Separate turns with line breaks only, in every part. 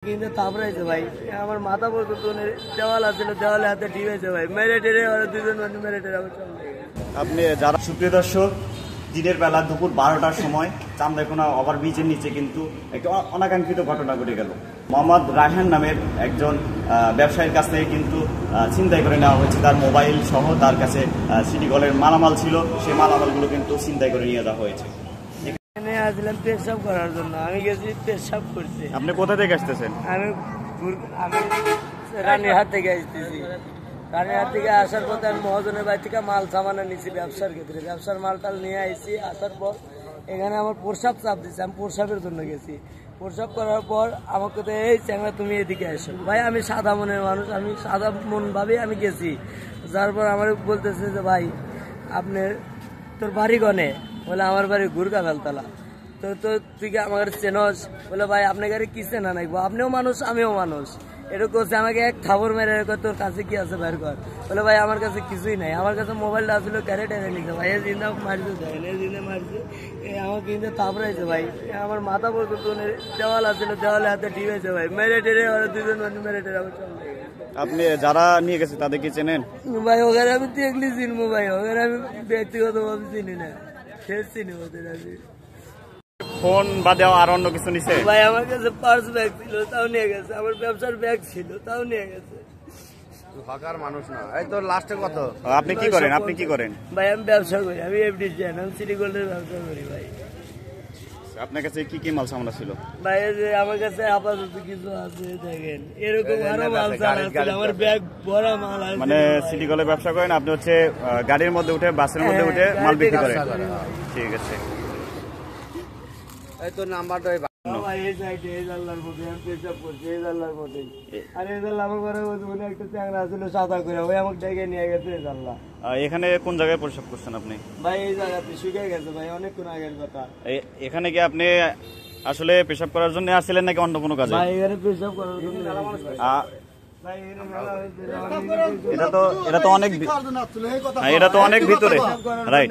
কিন্তু থাপড়াইছে ভাই, আমার মাথা পর্যন্ত দেওয়াল আছে, দেওয়ালে হাতে ঠিক হয়েছে ভাই, মেরে টেরে ওরা দুজন মেরে টেরে আমার চলে গেছে।
আপনি যারা সুপ্রিয় দর্শক, দিনের বেলা দুপুর 12টার সময় চান্দাইকোনা ওভারব্রিজের নিচে কিন্তু একটা অনাকাঙ্ক্ষিত ঘটনা ঘটে গেল। মোহাম্মদ রায়হান নামের একজন ব্যবসায়ীর কাছ থেকে কিন্তু ছিনতাই করে নেওয়া হয়েছে তার মোবাইল সহ। তার কাছে সিটি কলের মালামাল ছিল, সেই মালামালগুলো কিন্তু ছিনতাই করে নিয়ে যাওয়া হয়েছে।
আসলাম পেশাব করার জন্য, আমি গেছি পেশাব করতে।
আপনি কোথা থেকে আসতেছেন?
আমি রানীহাট থেকে আসতেছি। রানীহাট থেকে আসার পথে আমি মহাজনের বাড়ি থেকে মাল সামানা নিয়েছি ব্যবসার ক্ষেত্রে, ব্যবসার মালটাল নিয়ে আসছি। আসার পর এখানে আমার প্রসাব চাপ দিচ্ছে, আমি প্রসাবের জন্য গেছি। প্রসাব করার পর আমাকে তো এই চ্যাংড়া তুমি এদিকে আসো ভাই, আমি সাদা মনের মানুষ, আমি সাদা মন ভাবে আমি গেছি। যার পর আমার বলতেছে যে ভাই আপনি তোর বাড়ি গনে, বলে আমার বাড়ি গুরকা বেলতলা। তো তুই কি আমার চেনস? বলে ভাই আপনার গাড়ি কি চেনা নাকবো, আপনিও মানুষ আমিও মানুষ। এটা করছে আমাকে এক থাবর মেরে, তোর কাছে কি আছে বের কর। বলে ভাই আমার কাছে কিছুই নাই, আমার কাছে মোবাইলটা আসলে ক্যারে টেরে নিচ্ছে ভাই। এই জিন্দা মারছে, দেখেন এই জিন্দা মারছে, আমাকে কিন্তু থাপড়াইছে ভাই, আমার মাথা পর্যন্ত দেওয়াল আছে, দেওয়ালে হাতে ঠিক হয়েছে ভাই, মেরে টেরে ওরা দুজন মেরে টেরে আমার চলে গেছে।
আপনি যারা নিয়ে গেছে তাদের কি চেনেন?
ভাই ওখানে আমি দেখলি চিনবো ভাই, ওখানে আমি ব্যক্তিগত ভাবে চিনি না, শেষ চিনি ওদের। আমি
ফোন বাদে আর অন্য কিছু নিছে?
ভাই আমার কাছে পার্স ব্যাগ ছিল, তাও নিয়ে গেছে। আমার ব্যবসার ব্যাগ ছিল, তাও নিয়ে গেছে।
ফাঁকার মানুষ না। এই তো লাস্টে কত?
আপনি কি করেন? আপনি কি করেন?
ভাই আমি ব্যবসা করি, আমি এফডিসিয়ান, আমি সিটি গোল্ডের ব্যবসা করি ভাই।
আপনার কাছে কি কি মাল সামলা ছিল?
ভাই যে আমার কাছে আপাতত কিছু আছে, দেখেন এরকম আরো মাল আছে, আমার ব্যাগ ভরা মাল আছে।
মানে সিটি কলে ব্যবসা করেন আপনি, হচ্ছে গাড়ির মধ্যে উঠে বাসের মধ্যে উঠে মাল বিক্রি করেন? ঠিক আছে।
এই তো নাম্বারটা
ভাই এই সাইডে এই জানলার মধ্যে আমি পেশাব করছি, এই জানলার মধ্যে। আর এই জানলা আমার ঘরে মনে একটা চ্যাংড়া ছিল সাদা করে, ওই আমাকে ডেকে নিয়ে গেছে এই জানলা।
এখানে কোন জায়গায় প্রসাব করছেন আপনি?
ভাই এই জায়গাতে শুকিয়ে গেছে ভাই, অনেকক্ষণ আগের কথা।
এখানে কি আপনি আসলে পেশাব করার জন্য আসছিলেন নাকি অন্য কোনো কাজে?
ভাই এখানে পেশাব করার জন্য।
এটা তো অনেক ভিতরে, রাইট?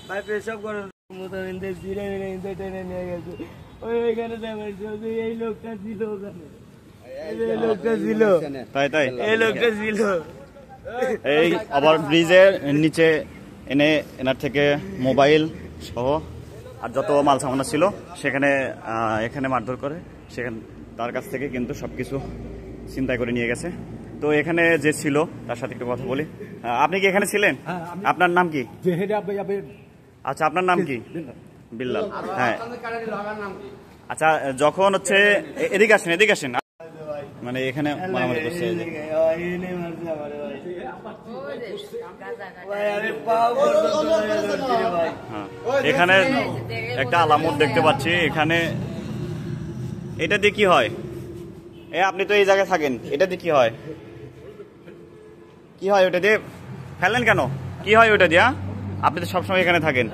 ভাই পেশাব করার মতো টেনে নিয়ে গেছে ওইখানে। এই লোকটা ছিল ওখানে, এই লোকটা ছিল,
তাই
এই লোকটা ছিল
এই ওভার ব্রিজের নিচে এনে এনার থেকে মোবাইল সহ আর যত মাল সামানা ছিল সেখানে এখানে মারধর করে, সেখানে তার কাছ থেকে কিন্তু সবকিছু চিন্তাই করে নিয়ে গেছে। তো এখানে যে ছিল তার সাথে একটু কথা বলি। আপনি কি এখানে ছিলেন? আপনার নাম কি? আচ্ছা, আপনার নাম কি? বিল্লাল। হ্যাঁ, আচ্ছা, যখন হচ্ছে এদিকে আসেন, মানে এখানে মারামারি করছে। এখানে একটা আলামত দেখতে পাচ্ছি এখানে। এটা দিয়ে কি হয়? আপনি তো এই জায়গায় থাকেন, এটা দিয়ে কি হয়? কি হয় ওটা দিয়ে? ফেললেন কেন? কি হয় ওটা দিয়া? আপনি তো সবসময় এখানে থাকেন।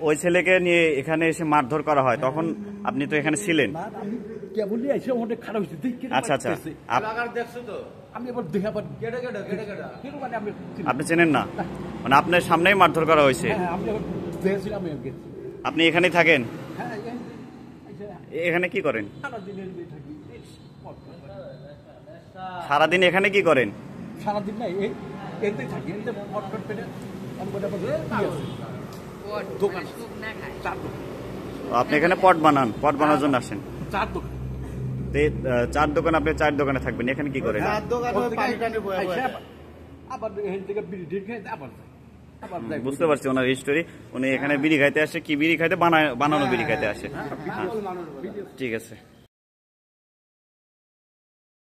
ওই ছেলেকে নিয়ে এখানে এসে মারধর করা হয়, তখন আপনি তো এখানে ছিলেন। আচ্ছা, আপনি চেনেন না, মানে আপনার সামনেই মারধর করা হয়েছে। আপনি এখানেই থাকেন? এখানে কি করেন সারাদিন? এখানে কি করেন
সারাদিন? না
আপনি এখানে পট বানানোর জন্য আসেন? চার দোকান, আপনি চার দোকানে থাকবেন, এখানে কি করেন? বুঝতে পারছি ওনার হিস্টোরি। উনি এখানে বিড়ি খাইতে আসে, কি বিড়ি খাইতে বানানো বিড়ি খাইতে আসে। ঠিক আছে।